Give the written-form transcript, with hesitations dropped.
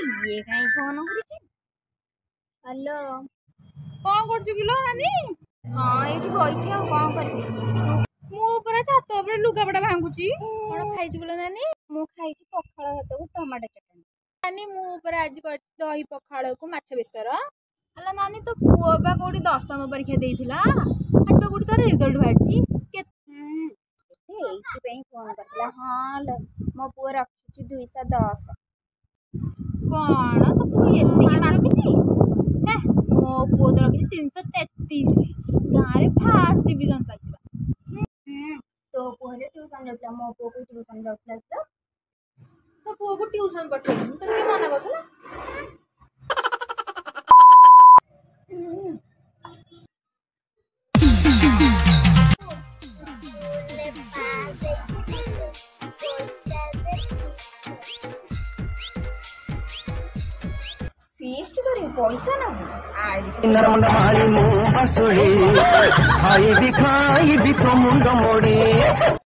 ये कहीं फोन करुची। हेलो कौन कर किलो नानी? हाँ ये बही आ कौन करी मु पूरा छात ऊपर लुगापटा भांगुची। कौन खाई बोलो नानी? मु खाई पखाड़ भात को टमाटो चटनी। नानी मु पूरा आज कर दही पखाड़ को माछ बेसर। हला नानी तो पुओ बा कोठी 10वीं परीक्षा देइथिला आज बा कोठी तार रिजल्ट बाहरची एइथिପାଇଁ फोन करथिला। हाँ लो मो पुओ रखिछि 210। कौन तो पुओ एतिकी मार्क रखिछि? हे मो पुओ तो रखिछि 333 गाँ रे फर्स्ट डिवीजन पाइछि। तो पुओ ने ट्यूशन जाउथला मो पुओ को ट्यूशन जाउथला तो पुओ को ट्यूशन पठेइनु तो के मना करथला। फीस्ट करी पैसा ना खाई भी तो मुंड मोड़ी।